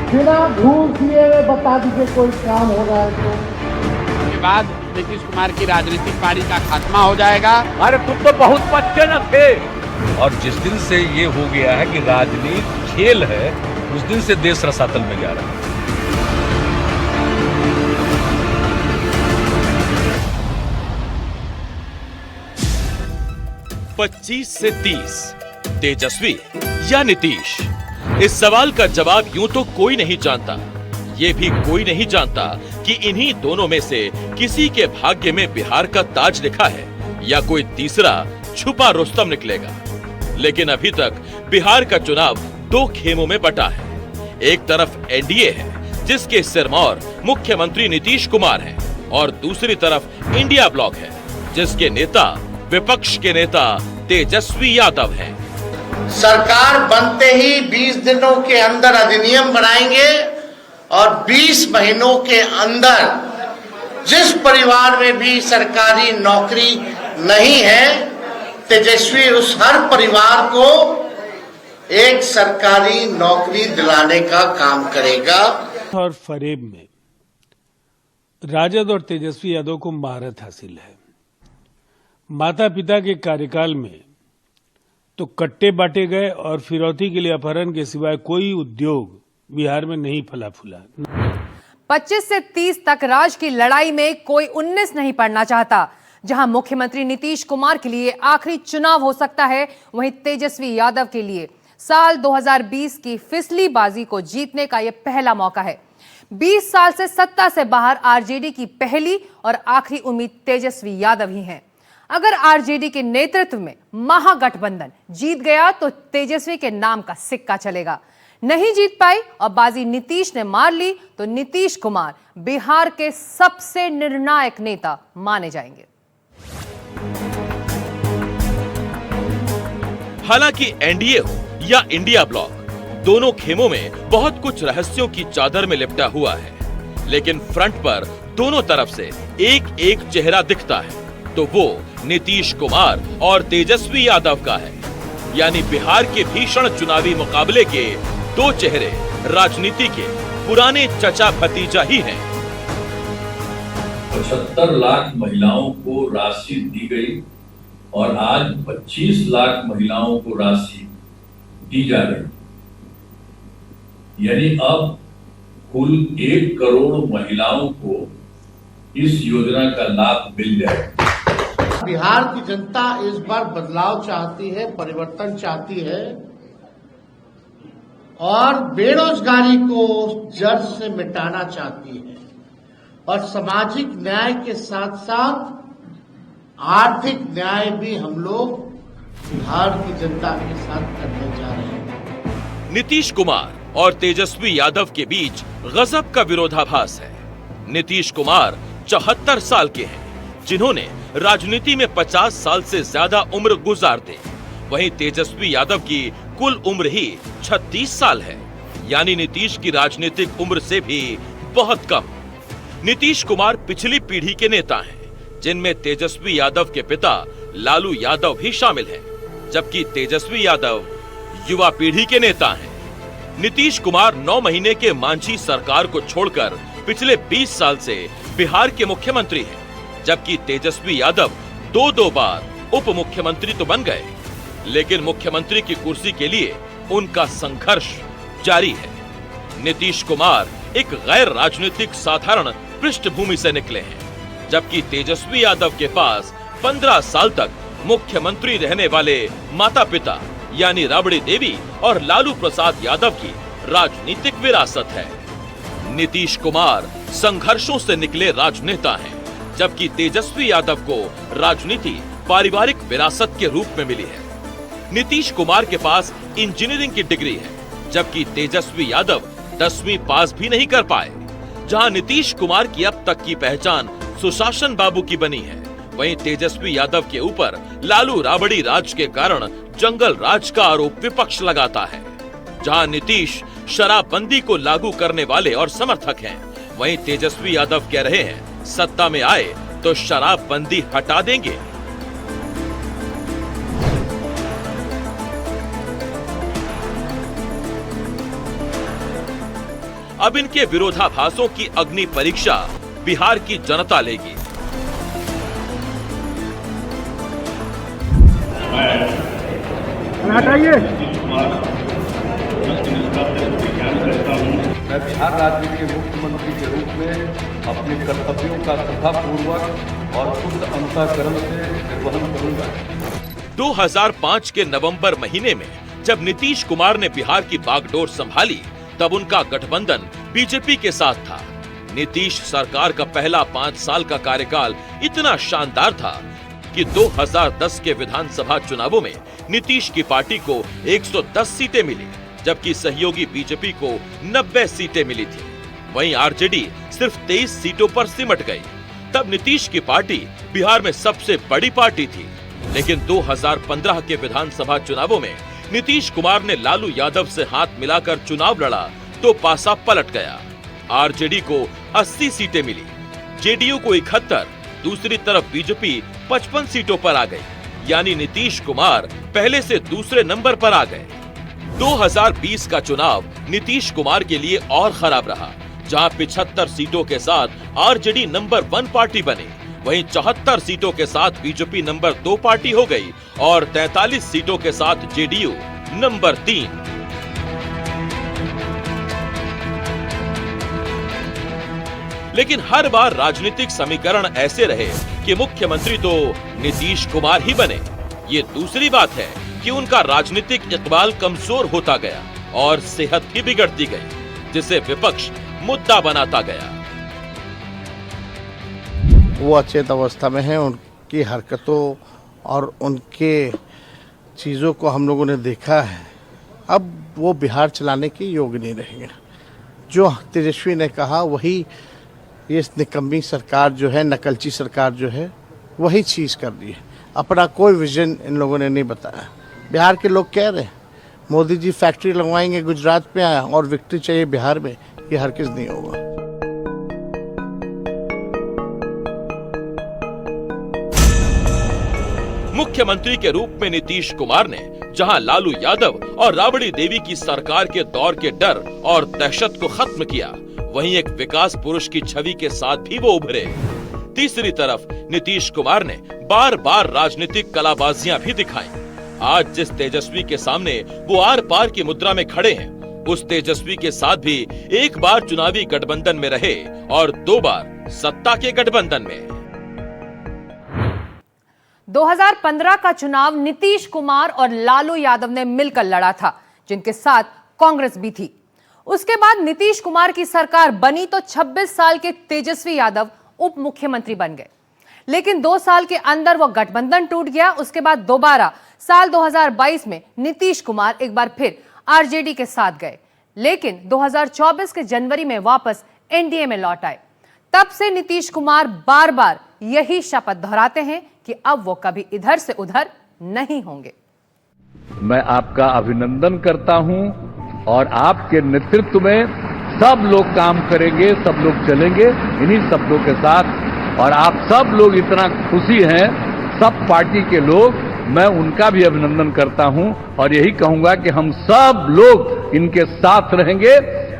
बिना घूस लिए बता दीजिए कोई काम हो रहा है तो। के बाद नीतीश कुमार की राजनीतिक पारी का खात्मा हो जाएगा। अरे तुम तो बहुत बच्चे न थे। और जिस दिन से ये हो गया है कि राजनीति खेल है, उस दिन से देश रसातल में जा रहा है। 25 से 30 तेजस्वी या नीतीश? इस सवाल का जवाब यूं तो कोई नहीं जानता। ये भी कोई नहीं जानता कि इन्हीं दोनों में से किसी के भाग्य में बिहार का ताज लिखा है या कोई तीसरा छुपा रुस्तम निकलेगा। लेकिन अभी तक बिहार का चुनाव दो खेमों में बटा है। एक तरफ एनडीए है जिसके सिरमौर मुख्यमंत्री नीतीश कुमार हैं, और दूसरी तरफ इंडिया ब्लॉक है जिसके नेता विपक्ष के नेता तेजस्वी यादव हैं। सरकार बनते ही 20 दिनों के अंदर अधिनियम बनाएंगे और 20 महीनों के अंदर जिस परिवार में भी सरकारी नौकरी नहीं है, तेजस्वी उस हर परिवार को एक सरकारी नौकरी दिलाने का काम करेगा। और फरेब में राजद और तेजस्वी यादव को महारत हासिल है। माता पिता के कार्यकाल में तो कट्टे बांटे गए और फिरौती के लिए अपहरण के सिवाय कोई उद्योग बिहार में नहीं फला फूला। 25 से 30 तक राज की लड़ाई में कोई 19 नहीं पड़ना चाहता। जहां मुख्यमंत्री नीतीश कुमार के लिए आखिरी चुनाव हो सकता है, वहीं तेजस्वी यादव के लिए साल 2020 की फिसली बाजी को जीतने का यह पहला मौका है। 20 साल से सत्ता से बाहर आरजेडी की पहली और आखिरी उम्मीद तेजस्वी यादव ही हैं। अगर आरजेडी के नेतृत्व में महागठबंधन जीत गया तो तेजस्वी के नाम का सिक्का चलेगा। नहीं जीत पाई और बाजी नीतीश ने मार ली तो नीतीश कुमार बिहार के सबसे निर्णायक नेता माने जाएंगे। हालांकि एनडीए हो या इंडिया ब्लॉक, दोनों खेमों में बहुत कुछ रहस्यों की चादर में लिपटा हुआ है। लेकिन फ्रंट पर दोनों तरफ से एक एक चेहरा दिखता है, तो वो नीतीश कुमार और तेजस्वी यादव का है। यानी बिहार के भीषण चुनावी मुकाबले के दो चेहरे राजनीति के पुराने चचा भतीजा ही हैं। 75 लाख महिलाओं को राशि दी गई और आज 25 लाख महिलाओं को राशि दी जा रही। यानी अब कुल 1 करोड़ महिलाओं को इस योजना का लाभ मिल जाएगा। बिहार की जनता इस बार बदलाव चाहती है, परिवर्तन चाहती है और बेरोजगारी को जड़ से मिटाना चाहती है और सामाजिक न्याय के साथ साथ आर्थिक न्याय भी हम लोग बिहार की जनता के साथ करने जा रहे हैं। नीतीश कुमार और तेजस्वी यादव के बीच गजब का विरोधाभास है। नीतीश कुमार 74 साल के हैं, जिन्होंने राजनीति में 50 साल से ज्यादा उम्र गुजार दी। वहीं तेजस्वी यादव की कुल उम्र ही 36 साल है, यानी नीतीश की राजनीतिक उम्र से भी बहुत कम। नीतीश कुमार पिछली पीढ़ी के नेता हैं, जिनमें तेजस्वी यादव के पिता लालू यादव भी शामिल हैं, जबकि तेजस्वी यादव युवा पीढ़ी के नेता हैं। नीतीश कुमार 9 महीने के मांझी सरकार को छोड़कर पिछले 20 साल से बिहार के मुख्यमंत्री हैं, जबकि तेजस्वी यादव 2 बार उप मुख्यमंत्री तो बन गए, लेकिन मुख्यमंत्री की कुर्सी के लिए उनका संघर्ष जारी है। नीतीश कुमार एक गैर राजनीतिक साधारण पृष्ठभूमि से निकले हैं, जबकि तेजस्वी यादव के पास 15 साल तक मुख्यमंत्री रहने वाले माता पिता यानी राबड़ी देवी और लालू प्रसाद यादव की राजनीतिक विरासत है। नीतीश कुमार संघर्षों से निकले राजनेता हैं, जबकि तेजस्वी यादव को राजनीति पारिवारिक विरासत के रूप में मिली है। नीतीश कुमार के पास इंजीनियरिंग की डिग्री है, जबकि तेजस्वी यादव 10वीं पास भी नहीं कर पाए। जहां नीतीश कुमार की अब तक की पहचान सुशासन बाबू की बनी है, वहीं तेजस्वी यादव के ऊपर लालू राबड़ी राज के कारण जंगल राज का आरोप विपक्ष लगाता है। जहां नीतीश शराबबंदी को लागू करने वाले और समर्थक हैं, वहीं तेजस्वी यादव कह रहे हैं सत्ता में आए तो शराबबंदी हटा देंगे। अब इनके विरोधाभासों की अग्नि परीक्षा बिहार की जनता लेगी। मैं बिहार राज्य के मुख्यमंत्री के रूप में अपने कर्तव्यों का श्रद्धापूर्वक और शुद्ध अंतःकरण से निर्वहन करूंगा। 2005 के नवंबर महीने में जब नीतीश कुमार ने बिहार की बागडोर संभाली, तब उनका गठबंधन बीजेपी के साथ था। नीतीश सरकार का पहला 5 साल का कार्यकाल इतना शानदार था कि 2010 के विधानसभा चुनावों में नीतीश की पार्टी को 110 सीटें मिली, जबकि सहयोगी बीजेपी को 90 सीटें मिली थी। वहीं आरजेडी सिर्फ 23 सीटों पर सिमट गई। तब नीतीश की पार्टी बिहार में सबसे बड़ी पार्टी थी। लेकिन 2015 के विधानसभा चुनावों में नीतीश कुमार ने लालू यादव से हाथ मिलाकर चुनाव लड़ा तो पासा पलट गया। आरजेडी को 80 सीटें मिली, जेडीयू को 71, दूसरी तरफ बीजेपी 55 सीटों पर आ गई। यानी नीतीश कुमार पहले से दूसरे नंबर पर आ गए। 2020 का चुनाव नीतीश कुमार के लिए और खराब रहा, जहां 75 सीटों के साथ आरजेडी नंबर 1 पार्टी बनी, वहीं 74 सीटों के साथ बीजेपी नंबर 2 पार्टी हो गई और 43 सीटों के साथ जेडीयू नंबर 3। लेकिन हर बार राजनीतिक समीकरण ऐसे रहे कि मुख्यमंत्री तो नीतीश कुमार ही बने। ये दूसरी बात है कि उनका राजनीतिक इकबाल कमजोर होता गया और सेहत भी बिगड़ती गई, जिसे विपक्ष मुद्दा बनाता गया। वो अचेत अवस्था में है। उनकी हरकतों और उनके चीज़ों को हम लोगों ने देखा है। अब वो बिहार चलाने के योग्य नहीं रहेंगे। जो तेजस्वी ने कहा वही ये निकम्मी सरकार जो है, नकलची सरकार जो है, वही चीज़ कर रही है। अपना कोई विजन इन लोगों ने नहीं बताया। बिहार के लोग कह रहे हैं मोदी जी फैक्ट्री लगवाएंगे गुजरात में और विक्ट्री चाहिए बिहार में, ये हरगिज़ नहीं होगा। मुख्यमंत्री के रूप में नीतीश कुमार ने जहां लालू यादव और राबड़ी देवी की सरकार के दौर के डर और दहशत को खत्म किया, वहीं एक विकास पुरुष की छवि के साथ भी वो उभरे। तीसरी तरफ नीतीश कुमार ने बार बार राजनीतिक कलाबाजियां भी दिखाई। आज जिस तेजस्वी के सामने वो आर पार की मुद्रा में खड़े हैं, उस तेजस्वी के साथ भी एक बार चुनावी गठबंधन में रहे और 2 बार सत्ता के गठबंधन में। 2015 का चुनाव नीतीश कुमार और लालू यादव ने मिलकर लड़ा था, जिनके साथ कांग्रेस भी थी। उसके बाद नीतीश कुमार की सरकार बनी तो 26 साल के तेजस्वी यादव उप मुख्यमंत्री बन गए। लेकिन 2 साल के अंदर वो गठबंधन टूट गया। उसके बाद दोबारा साल 2022 में नीतीश कुमार एक बार फिर आरजेडी के साथ गए, लेकिन 2024 के जनवरी में वापस एनडीए में लौट आए। तब से नीतीश कुमार बार बार यही शपथ दोहराते हैं कि अब वो कभी इधर से उधर नहीं होंगे। मैं आपका अभिनंदन करता हूं और आपके नेतृत्व में सब लोग काम करेंगे, सब लोग चलेंगे इन्हीं शब्दों के साथ। और आप सब लोग इतना खुशी हैं, सब पार्टी के लोग, मैं उनका भी अभिनंदन करता हूं और यही कहूंगा कि हम सब लोग इनके साथ रहेंगे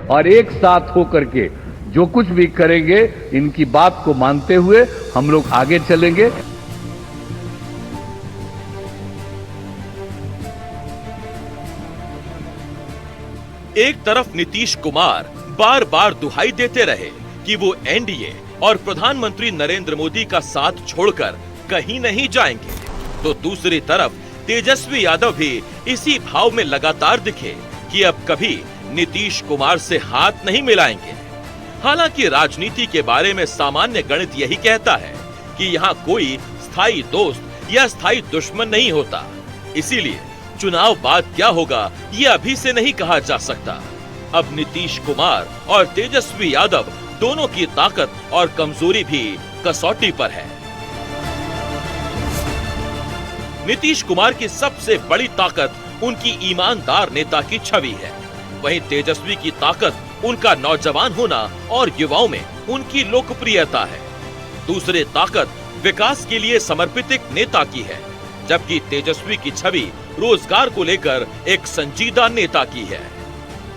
और एक साथ होकर के जो कुछ भी करेंगे इनकी बात को मानते हुए हम लोग आगे चलेंगे। एक तरफ नीतीश कुमार बार बार दुहाई देते रहे कि वो एनडीए और प्रधानमंत्री नरेंद्र मोदी का साथ छोड़कर कहीं नहीं जाएंगे, तो दूसरी तरफ तेजस्वी यादव भी इसी भाव में लगातार दिखे कि अब कभी नीतीश कुमार से हाथ नहीं मिलाएंगे। हालांकि राजनीति के बारे में सामान्य गणित यही कहता है कि यहाँ कोई स्थायी दोस्त या स्थायी दुश्मन नहीं होता। इसीलिए चुनाव बाद क्या होगा ये अभी से नहीं कहा जा सकता। अब नीतीश कुमार और तेजस्वी यादव दोनों की ताकत और कमजोरी भी कसौटी पर है। नीतीश कुमार की सबसे बड़ी ताकत उनकी ईमानदार नेता की छवि है। वहीं तेजस्वी की ताकत उनका नौजवान होना और युवाओं में उनकी लोकप्रियता है। दूसरी ताकत विकास के लिए समर्पित एक नेता की है, जबकि तेजस्वी की छवि रोजगार को लेकर एक संजीदा नेता की है।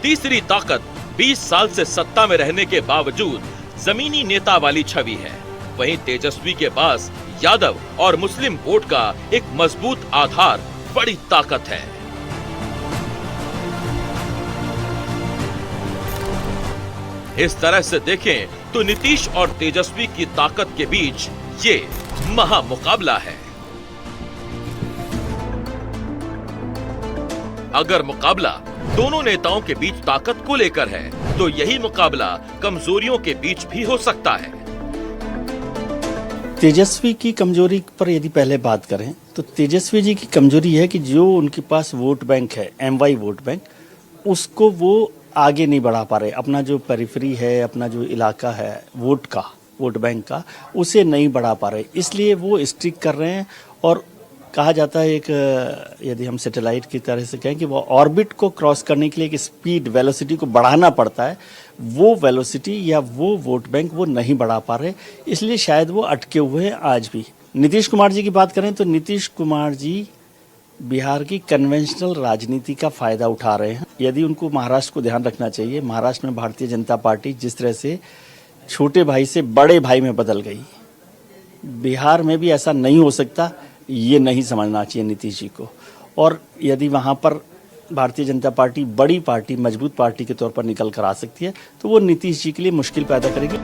तीसरी ताकत 20 साल से सत्ता में रहने के बावजूद जमीनी नेता वाली छवि है। वहीं तेजस्वी के पास यादव और मुस्लिम वोट का एक मजबूत आधार, बड़ी ताकत है। इस तरह से देखें तो नीतीश और तेजस्वी की ताकत के बीच ये महामुकाबला है। अगर मुकाबला दोनों नेताओं के बीच ताकत को लेकर है, तो यही मुकाबला कमजोरियों के बीच भी हो सकता है। तेजस्वी की कमजोरी पर यदि पहले बात करें तो तेजस्वी जी की कमजोरी है कि जो उनके पास वोट बैंक है, एमवाई वोट बैंक, उसको वो आगे नहीं बढ़ा पा रहे। अपना जो पेरिफेरी है, अपना जो इलाका है वोट बैंक का, उसे नहीं बढ़ा पा रहे, इसलिए वो स्ट्रिक कर रहे हैं। और कहा जाता है, एक यदि हम सैटेलाइट की तरह से कहें कि वो ऑर्बिट को क्रॉस करने के लिए एक स्पीड, वेलोसिटी को बढ़ाना पड़ता है। वो वेलोसिटी या वो वोट बैंक वो नहीं बढ़ा पा रहे, इसलिए शायद वो अटके हुए हैं आज भी। नीतीश कुमार जी की बात करें तो नीतीश कुमार जी बिहार की कन्वेंशनल राजनीति का फायदा उठा रहे हैं। यदि उनको महाराष्ट्र को ध्यान रखना चाहिए, महाराष्ट्र में भारतीय जनता पार्टी जिस तरह से छोटे भाई से बड़े भाई में बदल गई, बिहार में भी ऐसा नहीं हो सकता, ये नहीं समझना चाहिए नीतीश जी को। और यदि वहाँ पर भारतीय जनता पार्टी बड़ी पार्टी, मजबूत पार्टी के तौर पर निकल कर आ सकती है, तो वो नीतीश जी के लिए मुश्किल पैदा करेगी।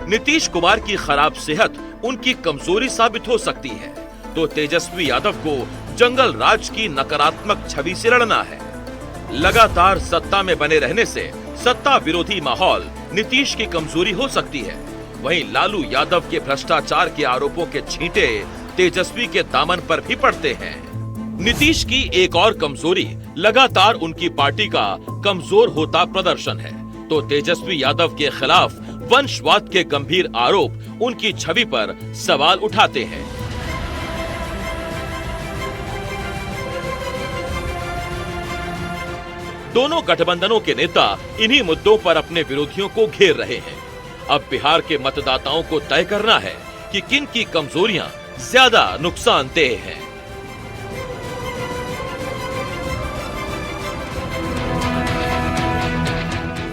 नीतीश कुमार की खराब सेहत उनकी कमजोरी साबित हो सकती है, तो तेजस्वी यादव को जंगल राज की नकारात्मक छवि से लड़ना है। लगातार सत्ता में बने रहने से सत्ता विरोधी माहौल नीतीश की कमजोरी हो सकती है। वहीं लालू यादव के भ्रष्टाचार के आरोपों के छींटे तेजस्वी के दामन पर भी पड़ते हैं। नीतीश की एक और कमजोरी लगातार उनकी पार्टी का कमजोर होता प्रदर्शन है, तो तेजस्वी यादव के खिलाफ वंशवाद के गंभीर आरोप उनकी छवि पर सवाल उठाते हैं। दोनों गठबंधनों के नेता इन्हीं मुद्दों पर अपने विरोधियों को घेर रहे हैं। अब बिहार के मतदाताओं को तय करना है कि किन की कमजोरियां ज्यादा नुकसानदेह हैं।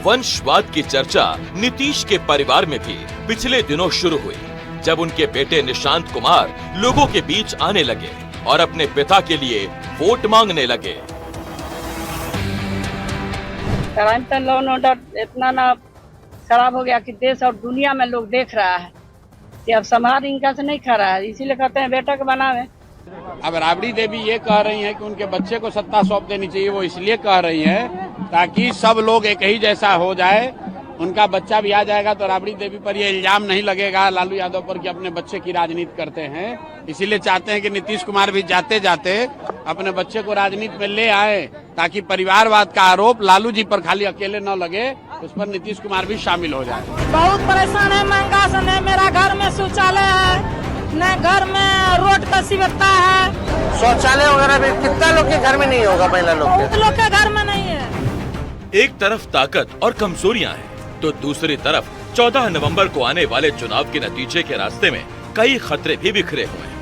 वंशवाद की चर्चा नीतीश के परिवार में भी पिछले दिनों शुरू हुई, जब उनके बेटे निशांत कुमार लोगों के बीच आने लगे और अपने पिता के लिए वोट मांगने लगे। क्राइम तो लॉ एंड ऑर्डर इतना ना खराब हो गया कि देश और दुनिया में लोग देख रहा है कि अब संभाल इनका से नहीं खा रहा है, इसीलिए कहते हैं बेटा को बनावे। अब राबड़ी देवी ये कह रही हैं कि उनके बच्चे को सत्ता सौंप देनी चाहिए। वो इसलिए कह रही हैं ताकि सब लोग एक ही जैसा हो जाए, उनका बच्चा भी आ जाएगा तो राबड़ी देवी पर ये इल्जाम नहीं लगेगा लालू यादव पर कि अपने बच्चे की राजनीति करते हैं। इसीलिए चाहते हैं कि नीतीश कुमार भी जाते जाते अपने बच्चे को राजनीति में ले आए, ताकि परिवारवाद का आरोप लालू जी पर खाली अकेले न लगे, उस पर नीतीश कुमार भी शामिल हो जाए। बहुत परेशान है, महंगा से नहीं मेरा घर में शौचालय है, न घर में रोड का व्यवस्था है। शौचालय वगैरह भी कितना लोग के घर में नहीं होगा, महिला लोग के घर में नहीं है। एक तरफ ताकत और कमजोरियां हैं, तो दूसरी तरफ 14 नवंबर को आने वाले चुनाव के नतीजे के रास्ते में कई खतरे भी बिखरे हुए हैं।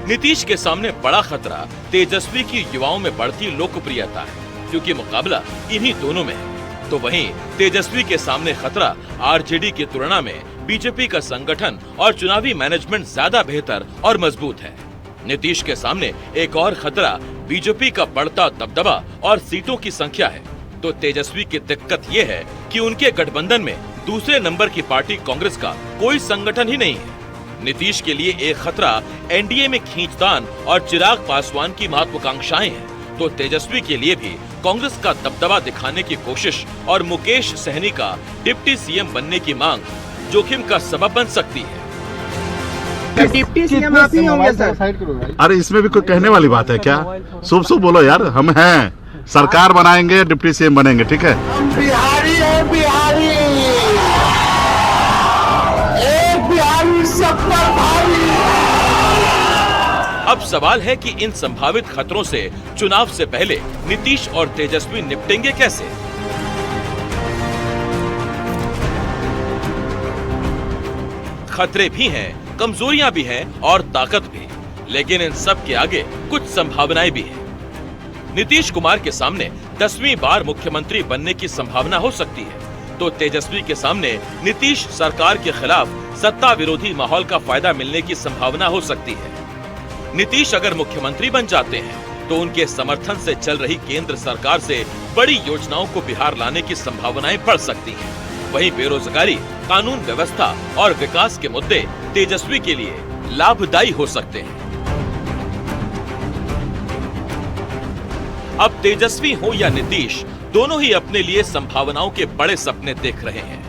नीतीश के सामने बड़ा खतरा तेजस्वी की युवाओं में बढ़ती लोकप्रियता है, क्योंकि मुकाबला इन्हीं दोनों में है। तो वहीं तेजस्वी के सामने खतरा आरजेडी की तुलना में बीजेपी का संगठन और चुनावी मैनेजमेंट ज्यादा बेहतर और मजबूत है। नीतीश के सामने एक और खतरा बीजेपी का बढ़ता दबदबा और सीटों की संख्या है। तो तेजस्वी की दिक्कत ये है कि उनके गठबंधन में दूसरे नंबर की पार्टी कांग्रेस का कोई संगठन ही नहीं है। नीतीश के लिए एक खतरा एनडीए में खींचतान और चिराग पासवान की महत्वाकांक्षाएं हैं, तो तेजस्वी के लिए भी कांग्रेस का दबदबा दिखाने की कोशिश और मुकेश सहनी का डिप्टी सीएम बनने की मांग जोखिम का सबब बन सकती है। डिप्टी सीएम आप ही होंगे सर? अरे इसमें भी कोई कहने वाली बात है क्या? शुभ शुभ बोलो यार, हम हैं, सरकार बनाएंगे, डिप्टी सीएम बनेंगे, ठीक है? हम बिहारी हैं, बिहारी, एक बिहारी सब पर भारी। अब सवाल है कि इन संभावित खतरों से चुनाव से पहले नीतीश और तेजस्वी निपटेंगे कैसे? खतरे भी हैं, कमजोरियां भी हैं और ताकत भी, लेकिन इन सब के आगे कुछ संभावनाएं भी हैं। नीतीश कुमार के सामने 10वीं बार मुख्यमंत्री बनने की संभावना हो सकती है, तो तेजस्वी के सामने नीतीश सरकार के खिलाफ सत्ता विरोधी माहौल का फायदा मिलने की संभावना हो सकती है। नीतीश अगर मुख्यमंत्री बन जाते हैं तो उनके समर्थन से चल रही केंद्र सरकार से बड़ी योजनाओं को बिहार लाने की संभावनाएं बढ़ सकती हैं। वहीं बेरोजगारी, कानून व्यवस्था और विकास के मुद्दे तेजस्वी के लिए लाभदायी हो सकते हैं। अब तेजस्वी हो या नीतीश, दोनों ही अपने लिए संभावनाओं के बड़े सपने देख रहे हैं।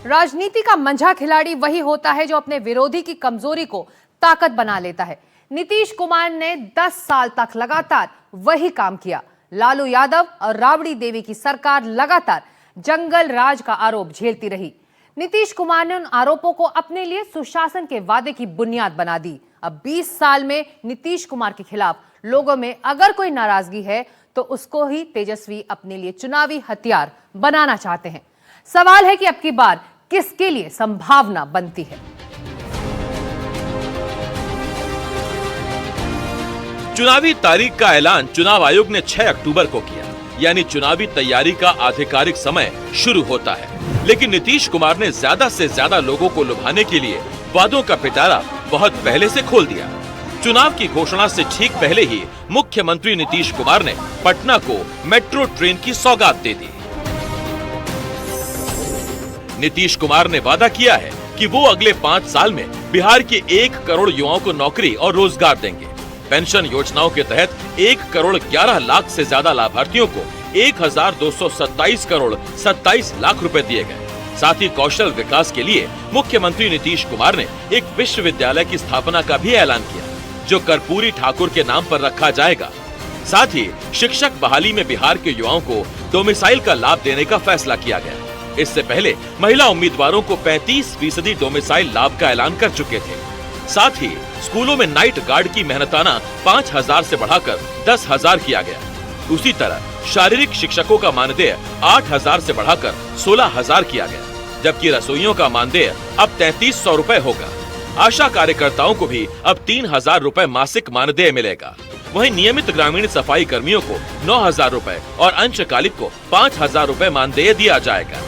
राजनीति का मंझा खिलाड़ी वही होता है जो अपने विरोधी की कमजोरी को ताकत बना लेता है। नीतीश कुमार ने 10 साल तक लगातार वही काम किया। लालू यादव और राबड़ी देवी की सरकार लगातार जंगल राज का आरोप झेलती रही। नीतीश कुमार ने उन आरोपों को अपने लिए सुशासन के वादे की बुनियाद बना दी। अब 20 साल में नीतीश कुमार के खिलाफ लोगों में अगर कोई नाराजगी है तो उसको ही तेजस्वी अपने लिए चुनावी हथियार बनाना चाहते हैं। सवाल है कि अब की बार किसके लिए संभावना बनती है। चुनावी तारीख का ऐलान चुनाव आयोग ने 6 अक्टूबर को किया, यानी चुनावी तैयारी का आधिकारिक समय शुरू होता है। लेकिन नीतीश कुमार ने ज्यादा से ज्यादा लोगों को लुभाने के लिए वादों का पिटारा बहुत पहले से खोल दिया। चुनाव की घोषणा से ठीक पहले ही मुख्यमंत्री नीतीश कुमार ने पटना को मेट्रो ट्रेन की सौगात दे दी। नीतीश कुमार ने वादा किया है कि वो अगले 5 साल में बिहार के 1 करोड़ युवाओं को नौकरी और रोजगार देंगे। पेंशन योजनाओं के तहत 1 करोड़ 11 लाख से ज्यादा लाभार्थियों को 1227 करोड़ 27 लाख रुपए दिए गए। साथ ही कौशल विकास के लिए मुख्यमंत्री नीतीश कुमार ने एक विश्वविद्यालय की स्थापना का भी ऐलान किया, जो कर्पूरी ठाकुर के नाम पर रखा जाएगा। साथ ही शिक्षक बहाली में बिहार के युवाओं को डोमिसाइल का लाभ देने का फैसला किया गया। इससे पहले महिला उम्मीदवारों को 35% डोमिसाइल लाभ का ऐलान कर चुके थे। साथ ही स्कूलों में नाइट गार्ड की मेहनताना 5000 से बढ़ाकर 10,000 किया गया। उसी तरह शारीरिक शिक्षकों का मानदेय 8,000 से बढ़ाकर 16,000 किया गया, जबकि रसोइयों का मानदेय अब 3300 रुपए होगा। आशा कार्यकर्ताओं को भी अब 3,000 रुपए मासिक मानदेय मिलेगा। वहीं नियमित ग्रामीण सफाई कर्मियों को 9,000 रुपए और अंशकालिक को 5,000 रुपए मानदेय दिया जाएगा।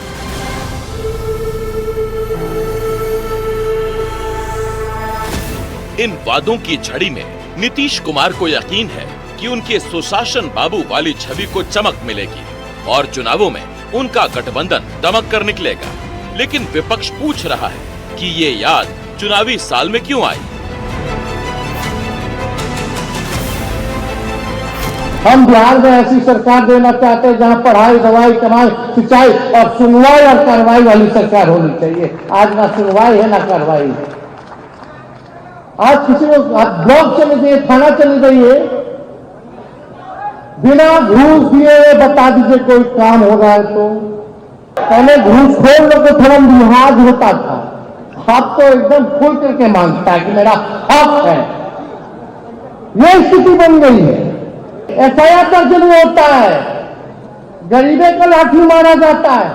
इन वादों की झड़ी में नीतीश कुमार को यकीन है कि उनके सुशासन बाबू वाली छवि को चमक मिलेगी और चुनावों में उनका गठबंधन दमक कर निकलेगा। लेकिन विपक्ष पूछ रहा है कि ये याद चुनावी साल में क्यों आई। हम बिहार में ऐसी सरकार देना चाहते हैं जहां पढ़ाई, दवाई, कमाई, सिंचाई और सुनवाई और कार्रवाई वाली सरकार होनी चाहिए। आज ना सुनवाई है ना कार्रवाई। आज किसी को ब्लॉक चले जाइए, थाना चले जाइए, बिना घूस दिए बता दीजिए कोई काम हो रहा है तो। पहले घूसखोर लोग को थोड़ा लिहाज होता था, अब तो एकदम खुल करके मांगता है कि मेरा हक है। यह स्थिति बन गई है। एफआईआर दर्ज नहीं होता है, गरीबे को लाठी मारा जाता है,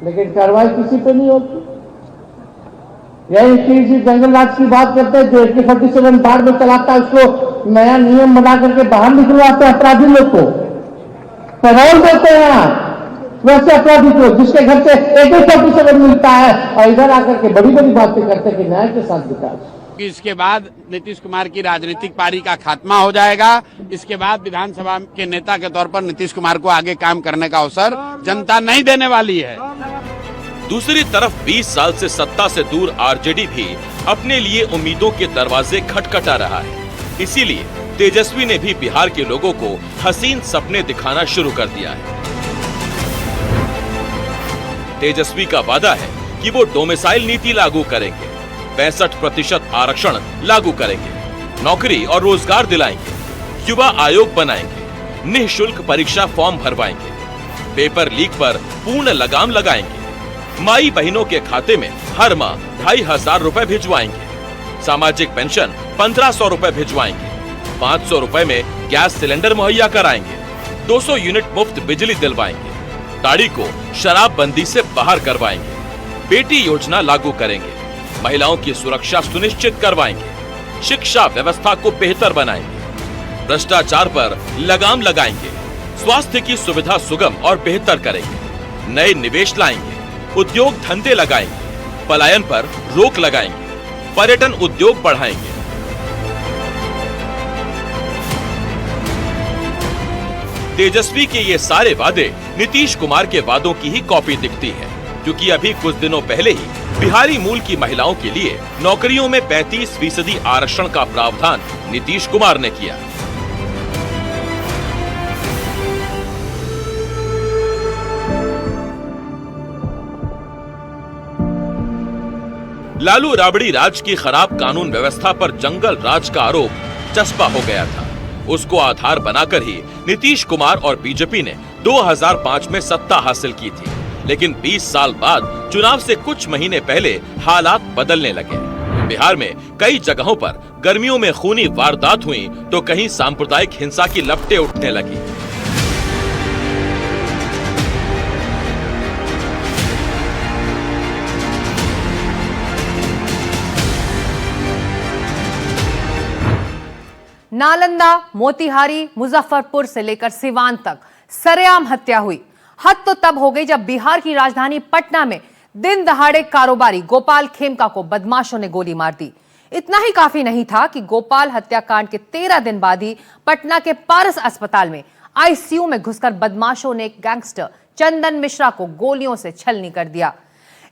लेकिन कार्रवाई किसी पे नहीं होती। यही चीज जंगल राज की बात करते हैं, जो AK-47 बाढ़ में चलाता है, उसको नया नियम बना करके बाहर निकलवाते हैं अपराधी लोग को, पैरोल देते हैं वैसे अपराधी को जिसके घर से AK-47 मिलता है, और इधर आकर के बड़ी बड़ी बातें करते हैं कि न्याय के साथ विकास। इसके बाद नीतीश कुमार की राजनीतिक पारी का खात्मा हो जाएगा। इसके बाद विधानसभा के नेता के तौर पर नीतीश कुमार को आगे काम करने का अवसर जनता नहीं देने वाली है। दूसरी तरफ 20 साल से सत्ता से दूर आरजेडी भी अपने लिए उम्मीदों के दरवाजे खटखटा रहा है। इसीलिए तेजस्वी ने भी बिहार के लोगों को हसीन सपने दिखाना शुरू कर दिया है। तेजस्वी का वादा है कि वो डोमिसाइल नीति लागू करेंगे, 65% आरक्षण लागू करेंगे, नौकरी और रोजगार दिलाएंगे, युवा आयोग बनाएंगे, निःशुल्क परीक्षा फॉर्म भरवाएंगे, पेपर लीक पर पूर्ण लगाम लगाएंगे, माई बहनों के खाते में हर माह 2,500 रुपए भिजवाएंगे, सामाजिक पेंशन 1,500 रुपए भिजवाएंगे, 500 रुपए में गैस सिलेंडर मुहैया कराएंगे, 200 यूनिट मुफ्त बिजली दिलवाएंगे, दाढ़ी को शराबबंदी से बाहर करवाएंगे, बेटी योजना लागू करेंगे, महिलाओं की सुरक्षा सुनिश्चित करवाएंगे, शिक्षा व्यवस्था को बेहतर बनाएंगे, भ्रष्टाचार पर लगाम लगाएंगे, स्वास्थ्य की सुविधा सुगम और बेहतर करेंगे, नए निवेश लाएंगे, उद्योग धंधे लगाएंगे, पलायन पर रोक लगाएंगे, पर्यटन उद्योग बढ़ाएंगे। तेजस्वी के ये सारे वादे नीतीश कुमार के वादों की ही कॉपी दिखती है, क्योंकि अभी कुछ दिनों पहले ही बिहारी मूल की महिलाओं के लिए नौकरियों में 35% आरक्षण का प्रावधान नीतीश कुमार ने किया। लालू राबड़ी राज की खराब कानून व्यवस्था पर जंगल राज का आरोप चस्पा हो गया था। उसको आधार बनाकर ही नीतीश कुमार और बीजेपी ने 2005 में सत्ता हासिल की थी, लेकिन 20 साल बाद चुनाव से कुछ महीने पहले हालात बदलने लगे। बिहार में कई जगहों पर गर्मियों में खूनी वारदात हुई तो कहीं सांप्रदायिक हिंसा की लपटें उठने लगी। नालंदा, मोतिहारी, मुजफ्फरपुर से लेकर सिवान तक सरेआम हत्या हुई। हद तो तब हो गई जब बिहार की राजधानी पटना में दिन दहाड़े कारोबारी गोपाल खेमका को बदमाशों ने गोली मार दी। इतना ही काफी नहीं था कि गोपाल हत्याकांड के 13 दिन बाद ही पटना के पारस अस्पताल में आईसीयू में घुसकर बदमाशों ने गैंगस्टर चंदन मिश्रा को गोलियों से छलनी कर दिया।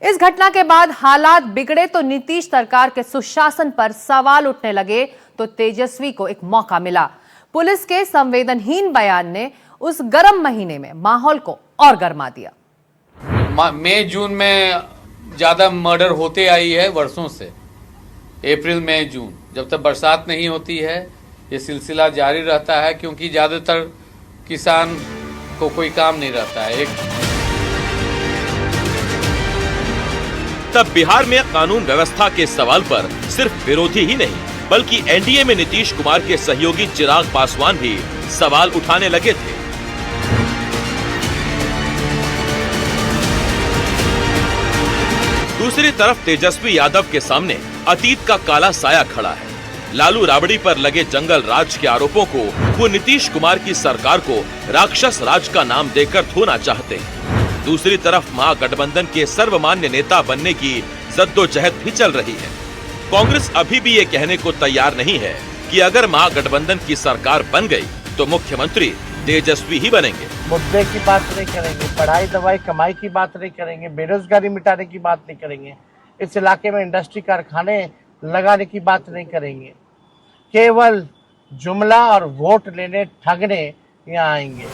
इस घटना के बाद हालात बिगड़े तो नीतीश सरकार के सुशासन पर सवाल उठने लगे तो तेजस्वी को एक मौका मिला। पुलिस के संवेदनहीन बयान ने उस गर्म महीने में माहौल को और गर्मा दिया। मई जून में ज्यादा मर्डर होते आई है वर्षों से। अप्रैल मई जून जब तक बरसात नहीं होती है ये सिलसिला जारी रहता है, क्योंकि ज्यादातर किसान को कोई काम नहीं रहता है। तब बिहार में कानून व्यवस्था के सवाल पर सिर्फ विरोधी ही नहीं बल्कि एनडीए में नीतीश कुमार के सहयोगी चिराग पासवान भी सवाल उठाने लगे थे। दूसरी तरफ तेजस्वी यादव के सामने अतीत का काला साया खड़ा है। लालू राबड़ी पर लगे जंगल राज के आरोपों को वो नीतीश कुमार की सरकार को राक्षस राज का नाम देकर धोना चाहते हैं। दूसरी तरफ महागठबंधन के सर्वमान्य नेता बनने की जद्दोजहद भी चल रही है। कांग्रेस अभी भी ये कहने को तैयार नहीं है कि अगर महागठबंधन की सरकार बन गई तो मुख्यमंत्री तेजस्वी ही बनेंगे। मुद्दे की बात नहीं करेंगे, पढ़ाई दवाई कमाई की बात नहीं करेंगे, बेरोजगारी मिटाने की बात नहीं करेंगे, इस इलाके में इंडस्ट्री कारखाने लगाने की बात नहीं करेंगे। केवल जुमला और वोट लेने ठगने यहाँ आएंगे।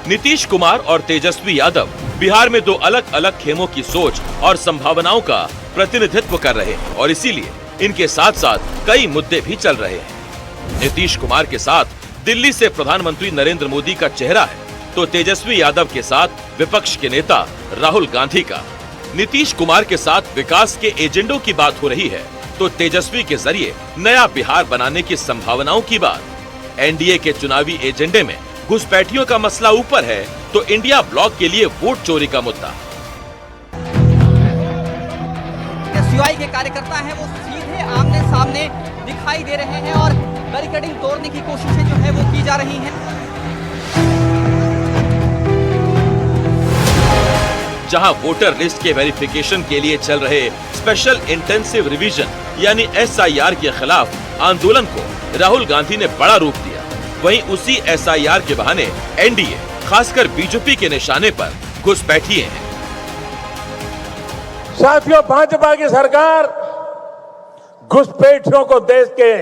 नीतीश कुमार और तेजस्वी यादव बिहार में दो अलग अलग खेमों की सोच और संभावनाओं का प्रतिनिधित्व कर रहे हैं और इसीलिए इनके साथ साथ कई मुद्दे भी चल रहे हैं। नीतीश कुमार के साथ दिल्ली से प्रधानमंत्री नरेंद्र मोदी का चेहरा है तो तेजस्वी यादव के साथ विपक्ष के नेता राहुल गांधी का। नीतीश कुमार के साथ विकास के एजेंडों की बात हो रही है तो तेजस्वी के जरिए नया बिहार बनाने की संभावनाओं की बात। एनडीए के चुनावी एजेंडे में घुसपैठियों का मसला ऊपर है तो इंडिया ब्लॉक के लिए वोट चोरी का मुद्दा। एसयूआई के कार्यकर्ता हैं वो सीधे आमने सामने दिखाई दे रहे हैं और बैरिकेडिंग तोड़ने की कोशिशें जो है वो की जा रही हैं। जहां वोटर लिस्ट के वेरिफिकेशन के लिए चल रहे स्पेशल इंटेंसिव रिवीजन यानी एसआईआर के खिलाफ आंदोलन को राहुल गांधी ने बड़ा रूप दिया, वहीं उसी एसआईआर के बहाने एनडीए खासकर बीजेपी के निशाने पर घुसपैठिए हैं। साथियों, भाजपा की सरकार घुसपैठियों को देश के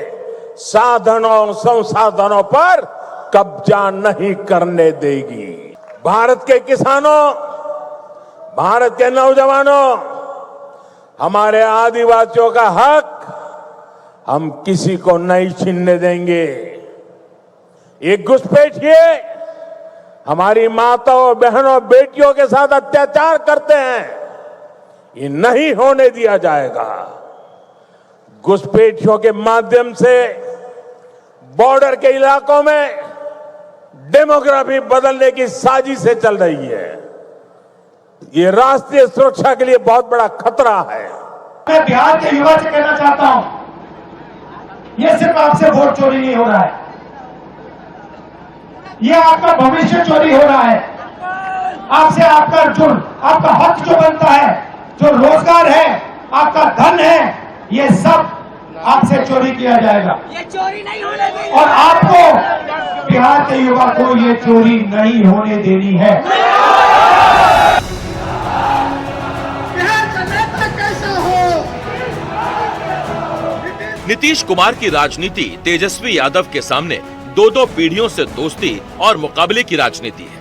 साधनों और संसाधनों पर कब्जा नहीं करने देगी। भारत के किसानों, भारत के नौजवानों, हमारे आदिवासियों का हक हम किसी को नहीं छीनने देंगे। ये घुसपैठिए हमारी माताओं, बहनों, बेटियों के साथ अत्याचार करते हैं, ये नहीं होने दिया जाएगा। घुसपैठियों के माध्यम से बॉर्डर के इलाकों में डेमोग्राफी बदलने की साजिशें चल रही है। ये राष्ट्रीय सुरक्षा के लिए बहुत बड़ा खतरा है। मैं बिहार के युवा से कहना चाहता हूं, ये सिर्फ आपसे वोट चोरी नहीं हो रहा है, ये आपका भविष्य चोरी हो रहा है। आपसे आपका आपका हक जो बनता है, जो रोजगार है, आपका धन है, ये सब आपसे चोरी किया जाएगा। ये चोरी नहीं होने देंगे। और आपको, बिहार के युवा को ये चोरी नहीं होने देनी है। बिहार का नेता कैसा हो? नीतीश कुमार की राजनीति तेजस्वी यादव के सामने दो पीढ़ियों से दोस्ती और मुकाबले की राजनीति है।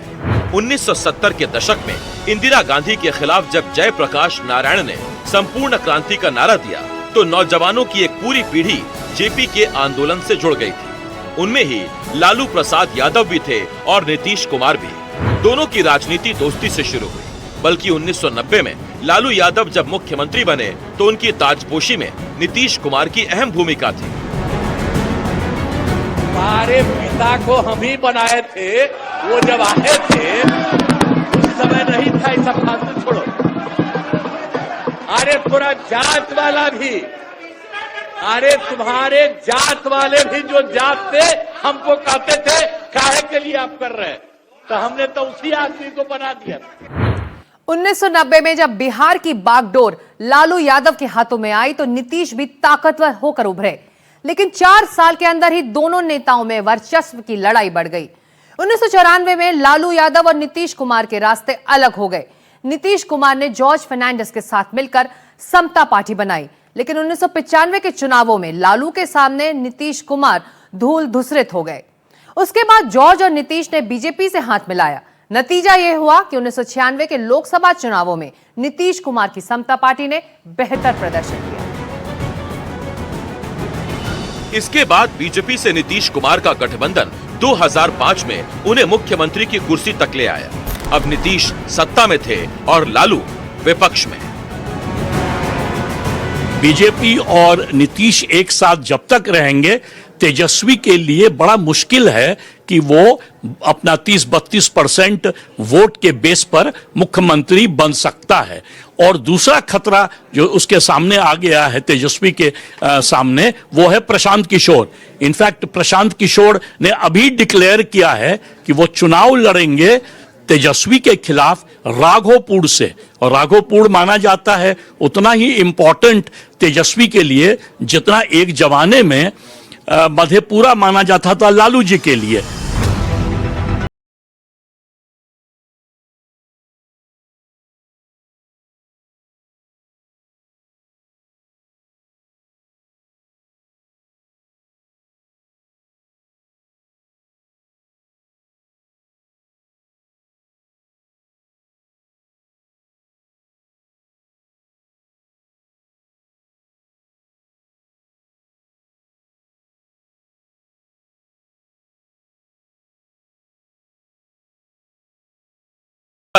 1970 के दशक में इंदिरा गांधी के खिलाफ जब जयप्रकाश नारायण ने संपूर्ण क्रांति का नारा दिया तो नौजवानों की एक पूरी पीढ़ी जेपी के आंदोलन से जुड़ गई थी। उनमें ही लालू प्रसाद यादव भी थे और नीतीश कुमार भी। दोनों की राजनीति दोस्ती से शुरू हुई, बल्कि 1990 में लालू यादव जब मुख्यमंत्री बने तो उनकी ताजपोशी में नीतीश कुमार की अहम भूमिका थी। हमारे पिता को हम ही बनाए थे, वो जब आए थे उस समय नहीं था, ये सब फालतू छोड़ो। अरे पूरा जात वाला भी, अरे तुम्हारे जात वाले भी जो जात थे हमको कहते थे काहे के लिए आप कर रहे हैं, तो हमने तो उसी आदमी को बना दिया। 1990 में जब बिहार की बागडोर लालू यादव के हाथों में आई तो नीतीश भी ताकतवर होकर उभरे, लेकिन 4 साल के अंदर ही दोनों नेताओं में वर्चस्व की लड़ाई बढ़ गई। 1994 में लालू यादव और नीतीश कुमार के रास्ते अलग हो गए। नीतीश कुमार ने जॉर्ज फर्नांडिस के साथ मिलकर समता पार्टी बनाई, लेकिन 1995 के चुनावों में लालू के सामने नीतीश कुमार धूल धुसरित हो गए। उसके बाद जॉर्ज और नीतीश ने बीजेपी से हाथ मिलाया। नतीजा यह हुआ कि 1996 के लोकसभा चुनावों में नीतीश कुमार की समता पार्टी ने बेहतर प्रदर्शन किया। इसके बाद बीजेपी से नीतीश कुमार का गठबंधन 2005 में उन्हें मुख्यमंत्री की कुर्सी तक ले आया। अब नीतीश सत्ता में थे और लालू विपक्ष में। बीजेपी और नीतीश एक साथ जब तक रहेंगे, तेजस्वी के लिए बड़ा मुश्किल है कि वो अपना 30-32% वोट के बेस पर मुख्यमंत्री बन सकता है। और दूसरा खतरा जो उसके सामने आ गया है तेजस्वी के सामने, वो है प्रशांत किशोर। इनफैक्ट प्रशांत किशोर ने अभी डिक्लेयर किया है कि वो चुनाव लड़ेंगे तेजस्वी के खिलाफ राघोपुर से, और राघोपुर माना जाता है उतना ही इंपॉर्टेंट तेजस्वी के लिए जितना एक जमाने में मधेपुरा माना जाता था लालू जी के लिए।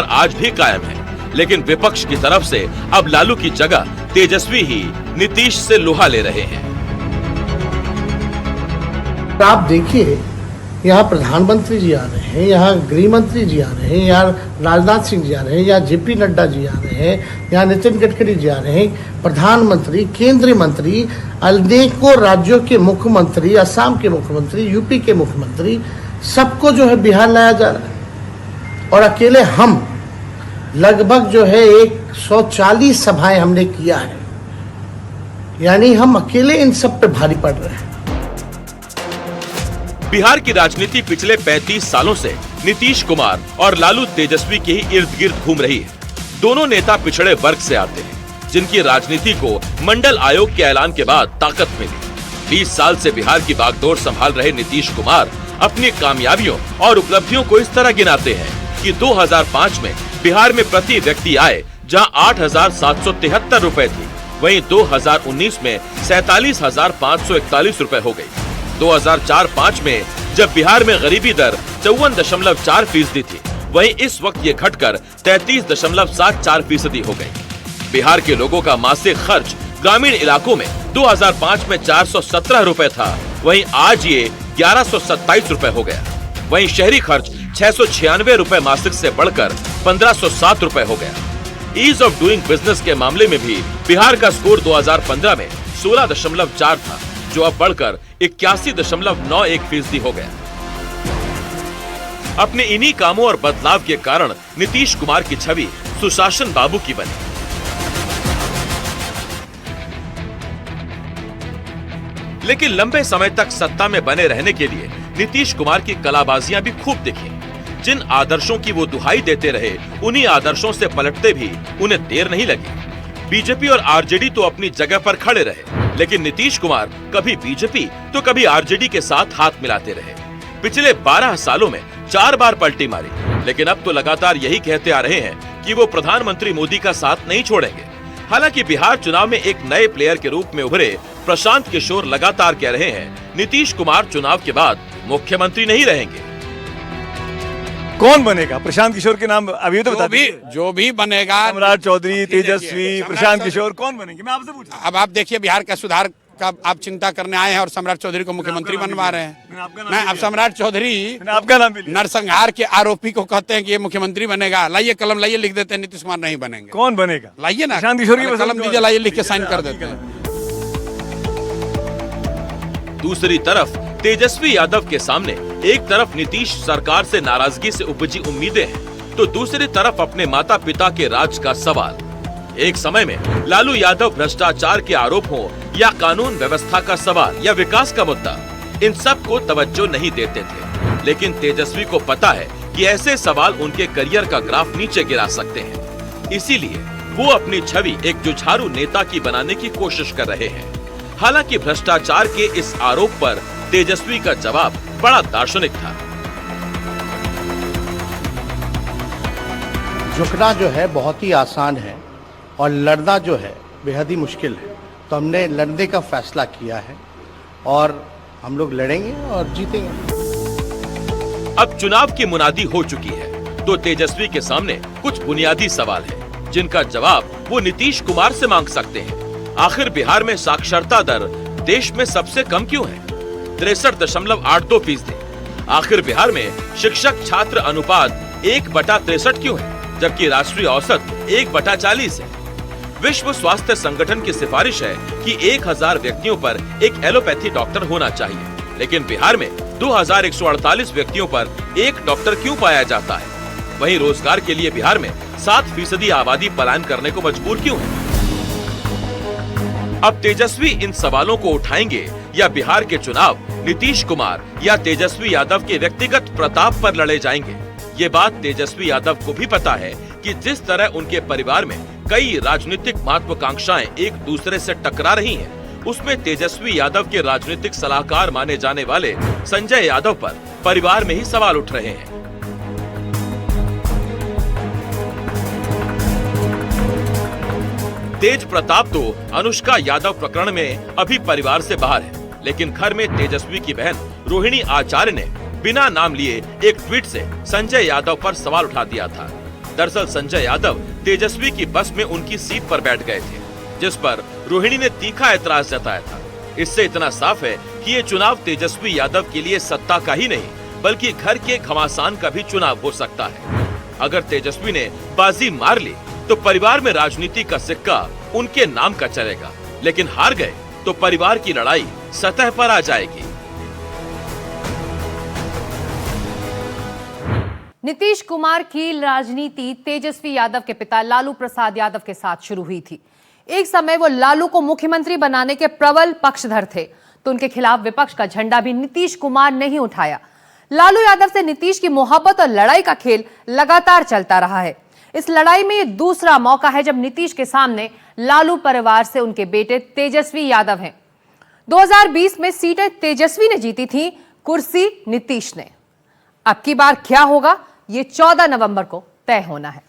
आज भी कायम है, लेकिन विपक्ष की तरफ से अब लालू की जगह तेजस्वी ही नीतीश से लोहा ले रहे हैं। आप देखिए, यहाँ प्रधानमंत्री जी आ रहे हैं, यहाँ गृह मंत्री जी आ रहे हैं, यहाँ राजनाथ सिंह जी आ रहे हैं, यहाँ जेपी नड्डा जी आ रहे हैं, यहाँ नितिन गडकरी जी आ रहे हैं, प्रधानमंत्री, केंद्रीय मंत्री, अनेकों राज्यों के मुख्यमंत्री, असम के मुख्यमंत्री, यूपी के मुख्यमंत्री, सबको जो है बिहार लाया जा रहा है। और अकेले हम लगभग जो है 140 सभाएं हमने किया है, यानी हम अकेले इन सब पे भारी पड़ रहे हैं। बिहार की राजनीति पिछले 35 सालों से नीतीश कुमार और लालू तेजस्वी के ही इर्द गिर्द घूम रही है। दोनों नेता पिछड़े वर्ग से आते हैं, जिनकी राजनीति को मंडल आयोग के ऐलान के बाद ताकत मिली। 20 साल से बिहार की बागडोर संभाल रहे नीतीश कुमार अपनी कामयाबियों और उपलब्धियों को इस तरह गिनाते हैं कि 2005 में बिहार में प्रति व्यक्ति आय जहां 8,773 रुपए थी, वहीं 2019 में 47,541 रुपए हो गई। 2004-05 में जब बिहार में गरीबी दर 54.4% थी, वहीं इस वक्त ये घटकर 33.74% हो गई। बिहार के लोगों का मासिक खर्च ग्रामीण इलाकों में 2005 में 417 रुपए था, वहीं आज ये 1127 रुपए हो गया। वहीं शहरी खर्च 696 रुपए मासिक से बढ़कर 1507 रुपए हो गया। ईज ऑफ डूइंग बिजनेस के मामले में भी बिहार का स्कोर 2015 में 16.4 था, जो अब बढ़कर 81.91% हो गया। अपने इन्हीं कामों और बदलाव के कारण नीतीश कुमार की छवि सुशासन बाबू की बनी। लेकिन लंबे समय तक सत्ता में बने रहने के लिए नीतीश कुमार की कलाबाजियां भी खूब दिखी। जिन आदर्शों की वो दुहाई देते रहे, उन्हीं आदर्शों से पलटते भी उन्हें देर नहीं लगी। बीजेपी और आरजेडी तो अपनी जगह पर खड़े रहे, लेकिन नीतीश कुमार कभी बीजेपी तो कभी आरजेडी के साथ हाथ मिलाते रहे। पिछले 12 सालों में 4 बार पलटी मारी, लेकिन अब तो लगातार यही कहते आ रहे हैं कि वो प्रधानमंत्री मोदी का साथ नहीं छोड़ेंगे। हालांकि बिहार चुनाव में एक नए प्लेयर के रूप में उभरे प्रशांत किशोर लगातार कह रहे हैं, नीतीश कुमार चुनाव के बाद मुख्यमंत्री नहीं रहेंगे। कौन बनेगा? प्रशांत किशोर के नाम अभी तो बता दीजिए। जो भी बनेगा, सम्राट चौधरी, तेजस्वी, प्रशांत किशोर, कौन बनेंगे? मैं आपसे पूछ। अब आप देखिए, बिहार का सुधार का आप चिंता करने आए हैं और सम्राट चौधरी को मुख्यमंत्री बनवा रहे हैं। नहीं, अब सम्राट चौधरी आपका नाम नरसंहार के आरोपी को कहते हैं कि ये मुख्यमंत्री बनेगा। लाइए कलम लाइए, लिख देते हैं नीतीश कुमार नहीं बनेंगे। कौन बनेगा? लाइए ना, प्रशांत किशोर की कलम दीजिए, लाइए, लिख के साइन कर देते हैं। दूसरी तरफ तेजस्वी यादव के सामने एक तरफ नीतीश सरकार से नाराजगी से उपजी उम्मीदें हैं, तो दूसरी तरफ अपने माता पिता के राज का सवाल। एक समय में लालू यादव भ्रष्टाचार के आरोप हो या कानून व्यवस्था का सवाल या विकास का मुद्दा, इन सब को तवज्जो नहीं देते थे। लेकिन तेजस्वी को पता है कि ऐसे सवाल उनके करियर का ग्राफ नीचे गिरा सकते हैं। इसीलिए वो अपनी छवि एक जुझारू नेता की बनाने की कोशिश कर रहे हैं। हालांकि भ्रष्टाचार के इस आरोप पर तेजस्वी का जवाब बड़ा दार्शनिक था। झुकना जो है बहुत ही आसान है और लड़ना जो है बेहद ही मुश्किल है। तो हमने लड़ने का फैसला किया है और हम लोग लड़ेंगे और जीतेंगे। अब चुनाव की मुनादी हो चुकी है, तो तेजस्वी के सामने कुछ बुनियादी सवाल है, जिनका जवाब वो नीतीश कुमार से मांग सकते हैं। आखिर बिहार में साक्षरता दर देश में सबसे कम क्यों है? 63.82%। आखिर बिहार में शिक्षक छात्र अनुपात 1/63 क्यों है, जबकि राष्ट्रीय औसत 1/40 है? विश्व स्वास्थ्य संगठन की सिफारिश है कि 1000 व्यक्तियों पर एक एलोपैथी डॉक्टर होना चाहिए, लेकिन बिहार में 2148 व्यक्तियों पर एक डॉक्टर क्यों पाया जाता है? वहीं रोजगार के लिए बिहार में 7% आबादी पलायन करने को मजबूर क्यों है? अब तेजस्वी इन सवालों को उठाएंगे या बिहार के चुनाव नीतीश कुमार या तेजस्वी यादव के व्यक्तिगत प्रताप पर लड़े जाएंगे? ये बात तेजस्वी यादव को भी पता है कि जिस तरह उनके परिवार में कई राजनीतिक महत्वाकांक्षाएं एक दूसरे से टकरा रही हैं, उसमें तेजस्वी यादव के राजनीतिक सलाहकार माने जाने वाले संजय यादव पर परिवार में ही सवाल उठ रहे हैं। तेज प्रताप तो अनुष्का यादव प्रकरण में अभी परिवार से बाहर है, लेकिन घर में तेजस्वी की बहन रोहिणी आचार्य ने बिना नाम लिए एक ट्वीट से संजय यादव पर सवाल उठा दिया था। दरअसल संजय यादव तेजस्वी की बस में उनकी सीट पर बैठ गए थे, जिस पर रोहिणी ने तीखा ऐतराज जताया था। इससे इतना साफ है कि ये चुनाव तेजस्वी यादव के लिए सत्ता का ही नहीं, बल्कि घर के घमासान का भी चुनाव हो सकता है। अगर तेजस्वी ने बाजी मार ली तो परिवार में राजनीति का सिक्का उनके नाम का चलेगा, लेकिन हार गए तो परिवार की लड़ाई सतह पर आ जाएगी। नीतीश कुमार की राजनीति तेजस्वी यादव के पिता लालू प्रसाद यादव के साथ शुरू हुई थी। एक समय वो लालू को मुख्यमंत्री बनाने के प्रबल पक्षधर थे, तो उनके खिलाफ विपक्ष का झंडा भी नीतीश कुमार ने ही उठाया। लालू यादव से नीतीश की मोहब्बत और लड़ाई का खेल लगातार चलता रहा है। इस लड़ाई में ये दूसरा मौका है जब नीतीश के सामने लालू परिवार से उनके बेटे तेजस्वी यादव हैं। 2020 में सीटें तेजस्वी ने जीती थी, कुर्सी नीतीश ने। अब की बार क्या होगा, ये 14 नवंबर को तय होना है।